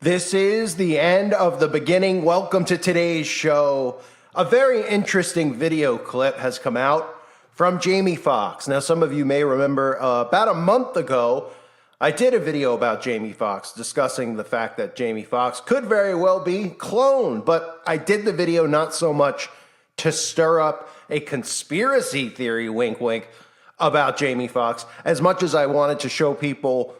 This is the end of the beginning. Welcome to today's show. A very interesting video clip has come out from Jamie Foxx. Now, some of you may remember about a month ago, I did a video about Jamie Foxx discussing the fact that Jamie Foxx could very well be cloned, but I did the video not so much to stir up a conspiracy theory, wink, wink, about Jamie Foxx, as much as I wanted to show people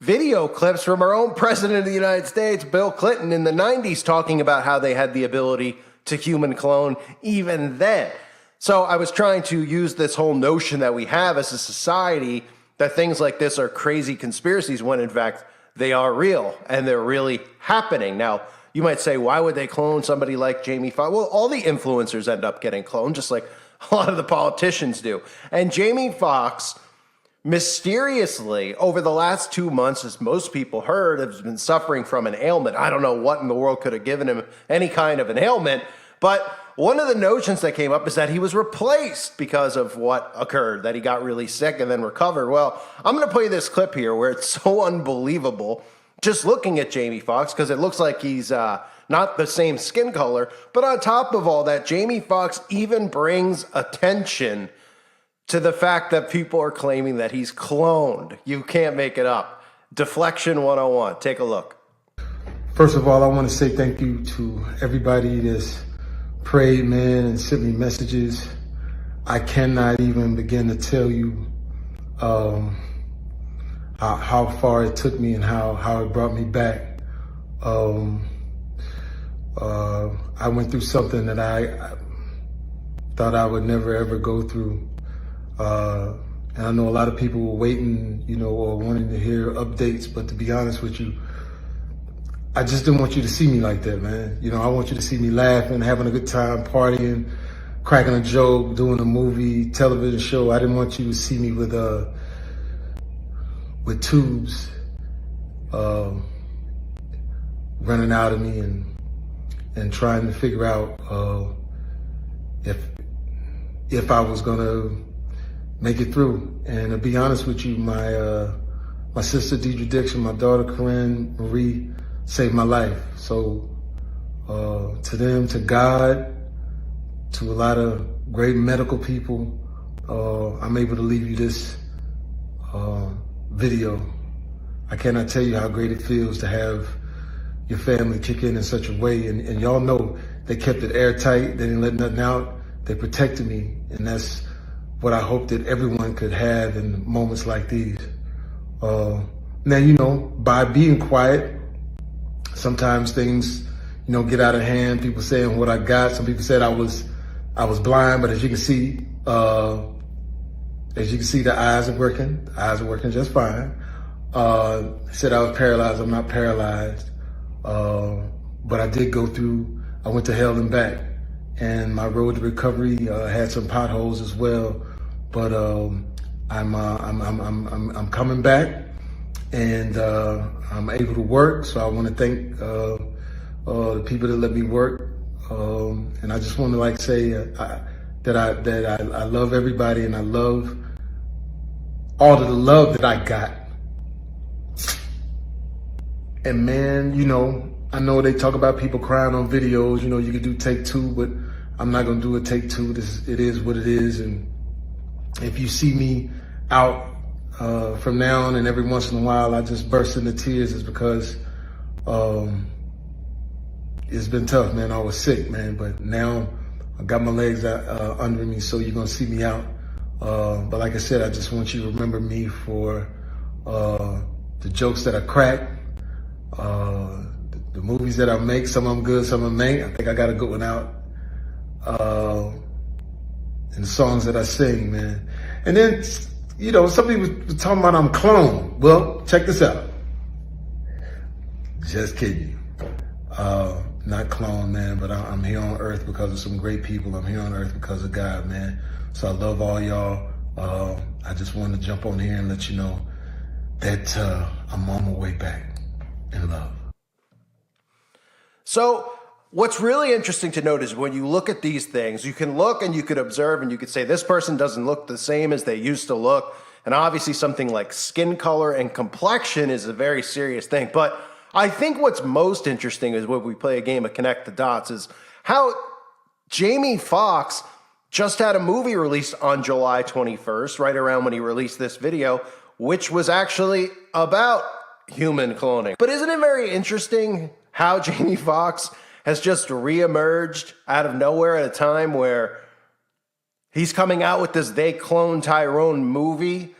video clips from our own president of the United States, Bill Clinton, in the 90s, talking about how they had the ability to human clone even then. So I was trying to use this whole notion that we have as a society that things like this are crazy conspiracies when in fact they are real and they're really happening. Now, you might say, why would they clone somebody like Jamie Foxx? Well, all the influencers end up getting cloned, just like a lot of the politicians do. And Jamie Foxx, mysteriously, over the last 2 months, as most people heard, has been suffering from an ailment. I don't know what in the world could have given him any kind of an ailment, but one of the notions that came up is that he was replaced because of what occurred, that he got really sick and then recovered. Well, I'm going to play this clip here where it's so unbelievable just looking at Jamie Foxx, because it looks like he's not the same skin color. But on top of all that, Jamie Foxx even brings attention to the fact that people are claiming that he's cloned. You can't make it up. Deflection 101. Take a look. First of all, I want to say thank you to everybody that's prayed, man, and sent me messages. I cannot even begin to tell you how far it took me and how it brought me back. I went through something that I thought I would never ever go through. And I know a lot of people were waiting, or wanting to hear updates, but to be honest with you, I just didn't want you to see me like that, man. I want you to see me laughing, having a good time, partying, cracking a joke, doing a movie, television show. I didn't want you to see me with tubes running out of me and trying to figure out if I was gonna make it through. And to be honest with you, my sister Deidre Dixon, my daughter Corinne Marie saved my life. So to them, to God, to a lot of great medical people, I'm able to leave you this video. I cannot tell you how great it feels to have your family kick in such a way. And y'all know they kept it airtight. They didn't let nothing out. They protected me. And that's what I hope that everyone could have in moments like these. Now, by being quiet, sometimes things, get out of hand. People saying what I got. Some people said I was blind, but as you can see, the eyes are working. The eyes are working just fine. Said I was paralyzed. I'm not paralyzed. But I did go through, I went to hell and back. And my road to recovery had some potholes as well. But I'm coming back, and I'm able to work. So I want to thank the people that let me work. And I just want to say that I love everybody, and I love all of the love that I got. And man, I know they talk about people crying on videos. You can do take two, but I'm not gonna do a take two. It is what it is. And if you see me out from now on and every once in a while I just burst into tears, is because it's been tough, man. I was sick, man, but now I got my legs under me, so you're gonna see me out. But like I said, I just want you to remember me for the jokes that I crack, the movies that I make. Some of them good, some of them ain't. I think I got a good one out. And the songs that I sing, man. And then, some people were talking about I'm cloned. Well, check this out. Just kidding. Not cloned, man, but I'm here on earth because of some great people. I'm here on earth because of God, man. So I love all y'all. I just wanted to jump on here and let you know that I'm on my way back in love. So what's really interesting to note is when you look at these things, you can look and you could observe and you could say this person doesn't look the same as they used to look. And obviously something like skin color and complexion is a very serious thing. But I think what's most interesting is when we play a game of Connect the Dots is how Jamie Foxx just had a movie released on July 21st, right around when he released this video, which was actually about human cloning. But isn't it very interesting how Jamie Foxx has just reemerged out of nowhere at a time where he's coming out with this They Clone Tyrone movie?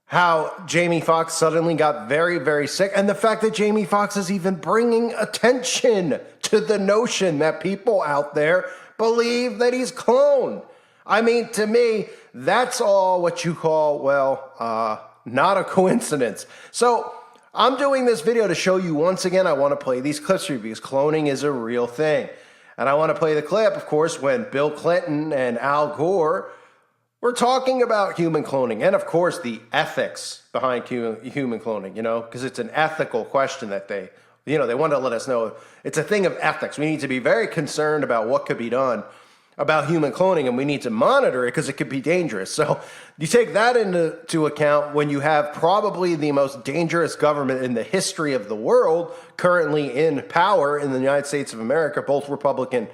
How Jamie Foxx suddenly got very, very sick. And the fact that Jamie Foxx is even bringing attention to the notion that people out there believe that he's cloned. I mean, to me, that's all what you call, well, not a coincidence. So I'm doing this video to show you once again, I want to play these clips for you because cloning is a real thing. And I want to play the clip, of course, when Bill Clinton and Al Gore were talking about human cloning and, of course, the ethics behind human cloning, because it's an ethical question that they want to let us know. It's a thing of ethics. We need to be very concerned about what could be done about human cloning, and we need to monitor it because it could be dangerous. So you take that into account when you have probably the most dangerous government in the history of the world currently in power in the United States of America, both Republican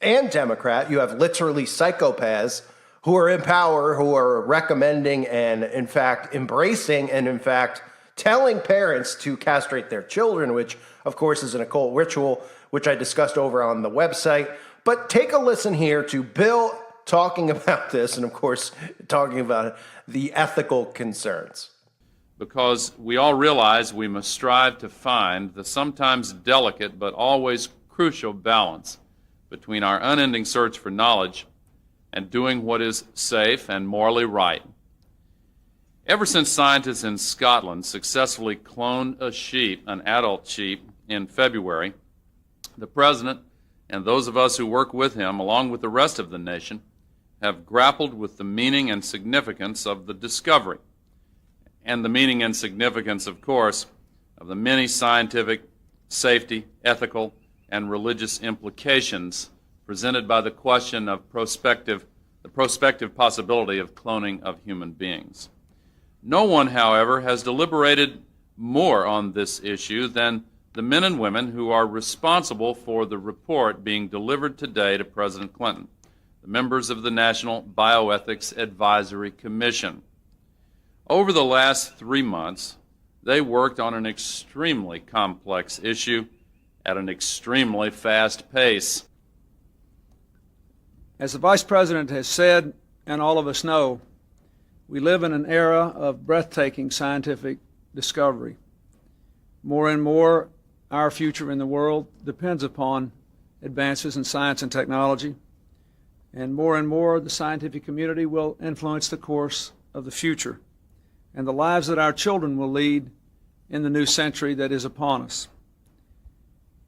and Democrat. You have literally psychopaths who are in power, who are recommending and, in fact, embracing and, in fact, telling parents to castrate their children, which, of course, is an occult ritual, which I discussed over on the website. But take a listen here to Bill talking about this and, of course, talking about the ethical concerns. Because we all realize we must strive to find the sometimes delicate but always crucial balance between our unending search for knowledge and doing what is safe and morally right. Ever since scientists in Scotland successfully cloned a sheep, an adult sheep, in February, the President and those of us who work with him, along with the rest of the nation, have grappled with the meaning and significance of the discovery, and the meaning and significance, of course, of the many scientific, safety, ethical, and religious implications presented by the question of the prospective possibility of cloning of human beings. No one, however, has deliberated more on this issue than the men and women who are responsible for the report being delivered today to President Clinton, the members of the National Bioethics Advisory Commission. Over the last 3 months, they worked on an extremely complex issue at an extremely fast pace. As the Vice President has said, and all of us know, we live in an era of breathtaking scientific discovery. More and more, our future in the world depends upon advances in science and technology, and more, the scientific community will influence the course of the future and the lives that our children will lead in the new century that is upon us.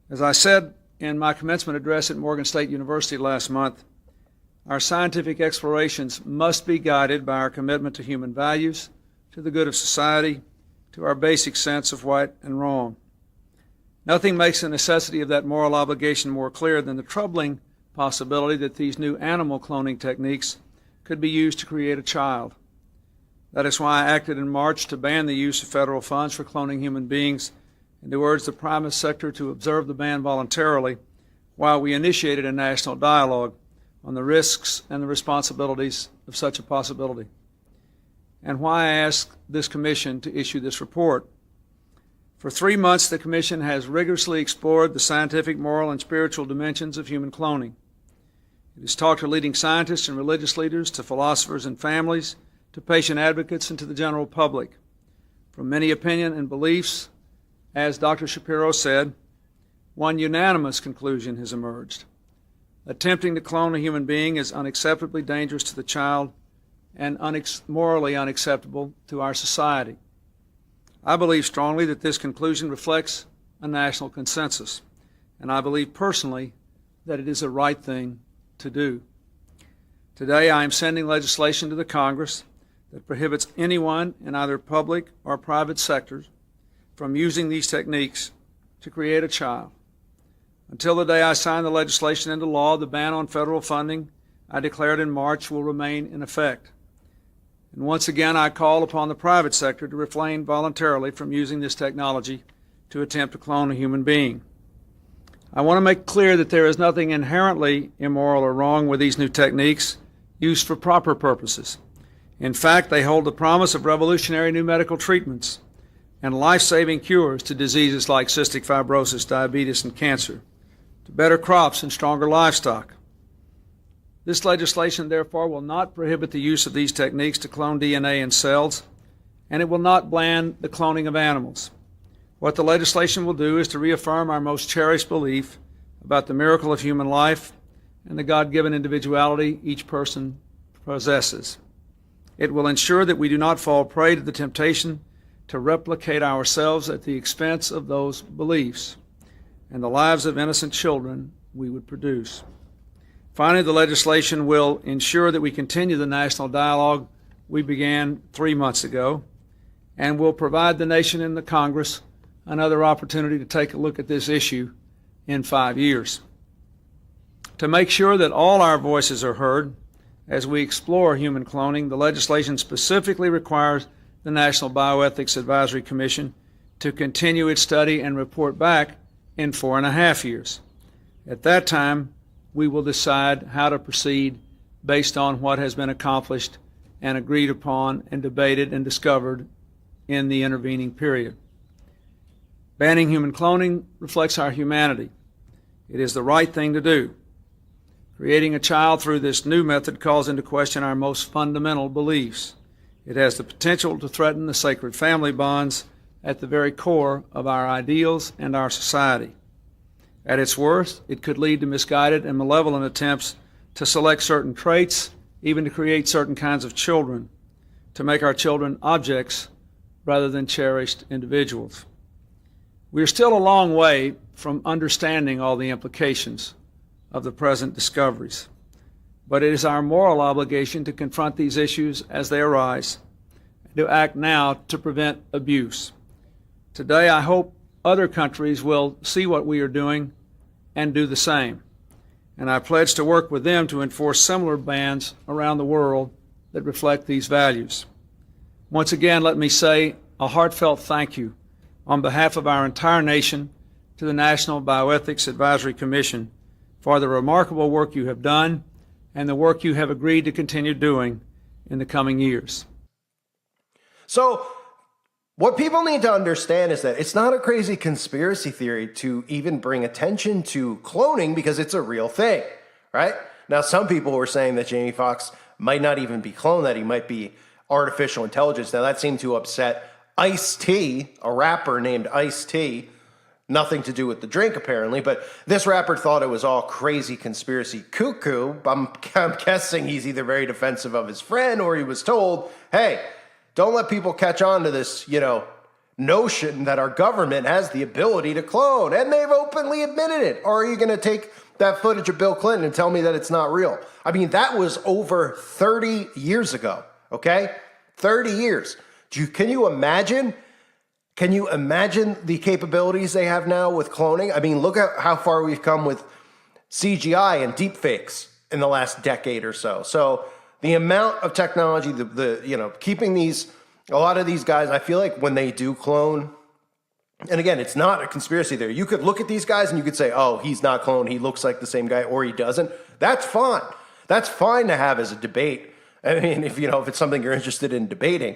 As I said in my commencement address at Morgan State University last month, our scientific explorations must be guided by our commitment to human values, to the good of society, to our basic sense of right and wrong. Nothing makes the necessity of that moral obligation more clear than the troubling possibility that these new animal cloning techniques could be used to create a child. That is why I acted in March to ban the use of federal funds for cloning human beings and to urge the private sector to observe the ban voluntarily while we initiated a national dialogue on the risks and the responsibilities of such a possibility, and why I asked this commission to issue this report. For 3 months, the commission has rigorously explored the scientific, moral, and spiritual dimensions of human cloning. It has talked to leading scientists and religious leaders, to philosophers and families, to patient advocates, and to the general public. From many opinions and beliefs, as Dr. Shapiro said, one unanimous conclusion has emerged. Attempting to clone a human being is unacceptably dangerous to the child and morally unacceptable to our society. I believe strongly that this conclusion reflects a national consensus, and I believe personally that it is the right thing to do. Today, I am sending legislation to the Congress that prohibits anyone in either public or private sectors from using these techniques to create a child. Until the day I sign the legislation into law, the ban on federal funding I declared in March will remain in effect. And once again, I call upon the private sector to refrain voluntarily from using this technology to attempt to clone a human being. I want to make clear that there is nothing inherently immoral or wrong with these new techniques used for proper purposes. In fact, they hold the promise of revolutionary new medical treatments and life-saving cures to diseases like cystic fibrosis, diabetes, and cancer, to better crops and stronger livestock. This legislation, therefore, will not prohibit the use of these techniques to clone DNA in cells, and it will not ban the cloning of animals. What the legislation will do is to reaffirm our most cherished belief about the miracle of human life and the God-given individuality each person possesses. It will ensure that we do not fall prey to the temptation to replicate ourselves at the expense of those beliefs and the lives of innocent children we would produce. Finally, the legislation will ensure that we continue the national dialogue we began 3 months ago and will provide the nation and the Congress another opportunity to take a look at this issue in 5 years. To make sure that all our voices are heard as we explore human cloning, the legislation specifically requires the National Bioethics Advisory Commission to continue its study and report back in 4.5 years. At that time, we will decide how to proceed based on what has been accomplished and agreed upon and debated and discovered in the intervening period. Banning human cloning reflects our humanity. It is the right thing to do. Creating a child through this new method calls into question our most fundamental beliefs. It has the potential to threaten the sacred family bonds at the very core of our ideals and our society. At its worst, it could lead to misguided and malevolent attempts to select certain traits, even to create certain kinds of children, to make our children objects rather than cherished individuals. We are still a long way from understanding all the implications of the present discoveries, but it is our moral obligation to confront these issues as they arise and to act now to prevent abuse. Today, I hope other countries will see what we are doing and do the same, and I pledge to work with them to enforce similar bans around the world that reflect these values. Once again, let me say a heartfelt thank you on behalf of our entire nation to the National Bioethics Advisory Commission for the remarkable work you have done and the work you have agreed to continue doing in the coming years. So, what people need to understand is that it's not a crazy conspiracy theory to even bring attention to cloning because it's a real thing, right? Now, some people were saying that Jamie Foxx might not even be cloned, that he might be artificial intelligence. Now, that seemed to upset Ice-T, a rapper named Ice-T. Nothing to do with the drink, apparently, but this rapper thought it was all crazy conspiracy cuckoo. I'm guessing he's either very defensive of his friend or he was told, hey, don't let people catch on to this, notion that our government has the ability to clone. And they've openly admitted it. Or are you going to take that footage of Bill Clinton and tell me that it's not real? I mean, that was over 30 years ago, okay? 30 years. Can you imagine? Can you imagine the capabilities they have now with cloning? I mean, look at how far we've come with CGI and deepfakes in the last decade or so. So the amount of technology, keeping a lot of these guys, I feel like when they do clone, and again, it's not a conspiracy theory. You could look at these guys and you could say, oh, he's not cloned, he looks like the same guy, or he doesn't. That's fine. That's fine to have as a debate. I mean, if it's something you're interested in debating.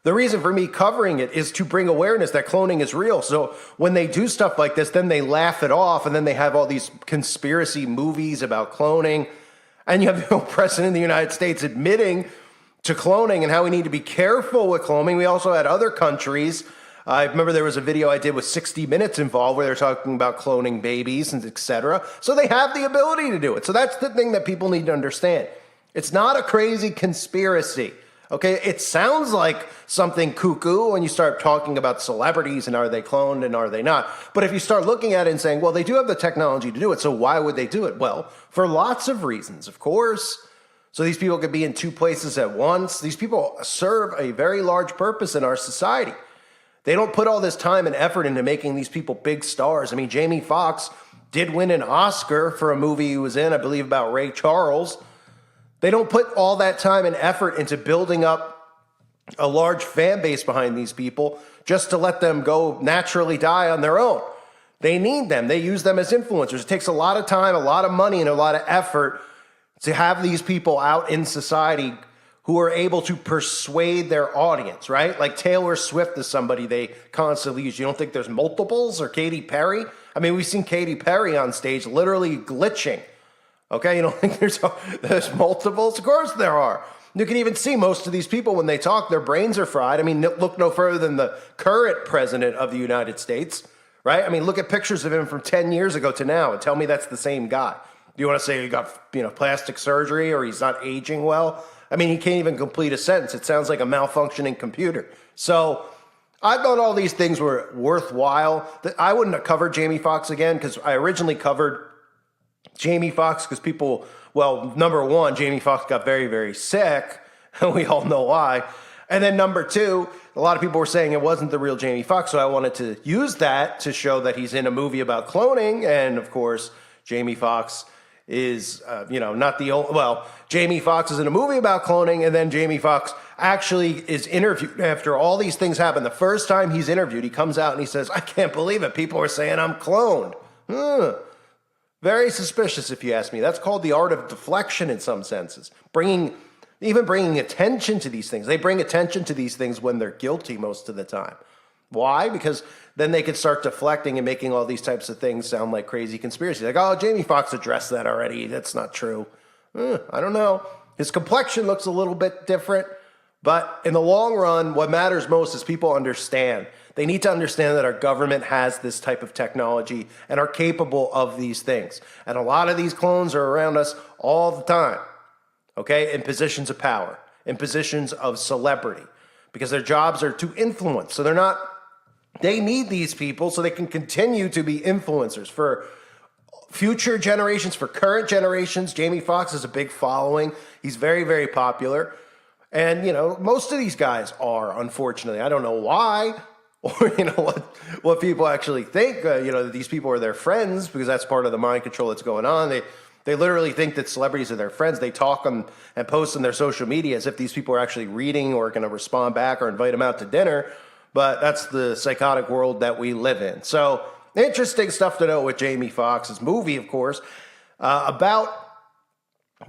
The reason for me covering it is to bring awareness that cloning is real. So when they do stuff like this, then they laugh it off, and then they have all these conspiracy movies about cloning. And you have the president of the United States admitting to cloning and how we need to be careful with cloning. We also had other countries. I remember there was a video I did with 60 Minutes involved where they're talking about cloning babies and et cetera. So they have the ability to do it. So that's the thing that people need to understand. It's not a crazy conspiracy. Okay, it sounds like something cuckoo when you start talking about celebrities and are they cloned and are they not. But if you start looking at it and saying, well, they do have the technology to do it, so why would they do it? Well, for lots of reasons, of course. So these people could be in two places at once. These people serve a very large purpose in our society. They don't put all this time and effort into making these people big stars. I mean, Jamie Foxx did win an Oscar for a movie he was in, I believe, about Ray Charles. They don't put all that time and effort into building up a large fan base behind these people just to let them go naturally die on their own. They need them. They use them as influencers. It takes a lot of time, a lot of money, and a lot of effort to have these people out in society who are able to persuade their audience, right? Like Taylor Swift is somebody they constantly use. You don't think there's multiples? Or Katy Perry? I mean, we've seen Katy Perry on stage literally glitching. Okay, you don't think there's multiples? Of course there are. You can even see most of these people when they talk, their brains are fried. I mean, look no further than the current president of the United States, right? I mean, look at pictures of him from 10 years ago to now and tell me that's the same guy. Do you want to say he got, plastic surgery or he's not aging well? I mean, he can't even complete a sentence. It sounds like a malfunctioning computer. So I thought all these things were worthwhile. I wouldn't have covered Jamie Foxx again because I originally covered Jamie Foxx because people, well, number one, Jamie Foxx got very, very sick, and we all know why. And then number two, a lot of people were saying it wasn't the real Jamie Foxx, so I wanted to use that to show that he's in a movie about cloning, and of course, Jamie Foxx is, not the only, well, Jamie Foxx is in a movie about cloning, and then Jamie Foxx actually is interviewed after all these things happen. The first time he's interviewed, he comes out and he says, I can't believe it. People are saying I'm cloned. Very suspicious, if you ask me. That's called the art of deflection in some senses. Bringing attention to these things. They bring attention to these things when they're guilty most of the time. Why? Because then they could start deflecting and making all these types of things sound like crazy conspiracies. Like, oh, Jamie Foxx addressed that already. That's not true. I don't know. His complexion looks a little bit different. But in the long run, what matters most is people understand. They need to understand that our government has this type of technology and are capable of these things. And a lot of these clones are around us all the time, okay, in positions of power, in positions of celebrity, because their jobs are to influence. So they need these people so they can continue to be influencers for future generations, for current generations. Jamie Foxx has a big following. He's very, very popular. And, most of these guys are, unfortunately. I don't know why, or, what people actually think, that these people are their friends, because that's part of the mind control that's going on. They literally think that celebrities are their friends. They talk and post on their social media as if these people are actually reading or going to respond back or invite them out to dinner. But that's the psychotic world that we live in. So interesting stuff to know with Jamie Foxx's movie, of course, about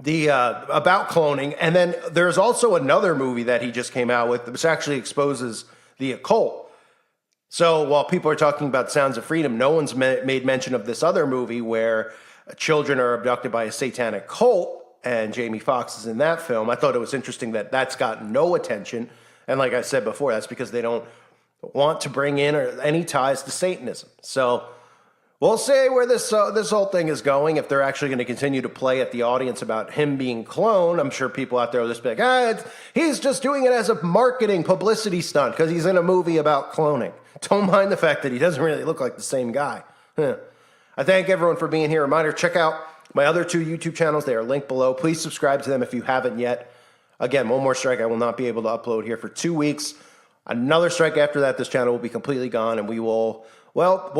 cloning. And then there's also another movie that he just came out with, which actually exposes the occult. So while people are talking about Sounds of Freedom, no one's made mention of this other movie where children are abducted by a satanic cult, and Jamie Foxx is in that film. I thought it was interesting that that's gotten no attention. And like I said before, that's because they don't want to bring in any ties to Satanism. So we'll see where this whole thing is going. If they're actually going to continue to play at the audience about him being cloned, I'm sure people out there will just be like, he's just doing it as a marketing publicity stunt because he's in a movie about cloning. Don't mind the fact that he doesn't really look like the same guy. I thank everyone for being here. Reminder, check out my other two YouTube channels. They are linked below. Please subscribe to them if you haven't yet. Again, one more strike. I will not be able to upload here for 2 weeks. Another strike after that, this channel will be completely gone, and we'll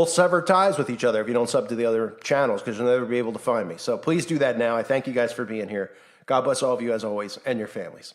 sever ties with each other if you don't sub to the other channels, because you'll never be able to find me. So please do that now. I thank you guys for being here. God bless all of you as always, and your families.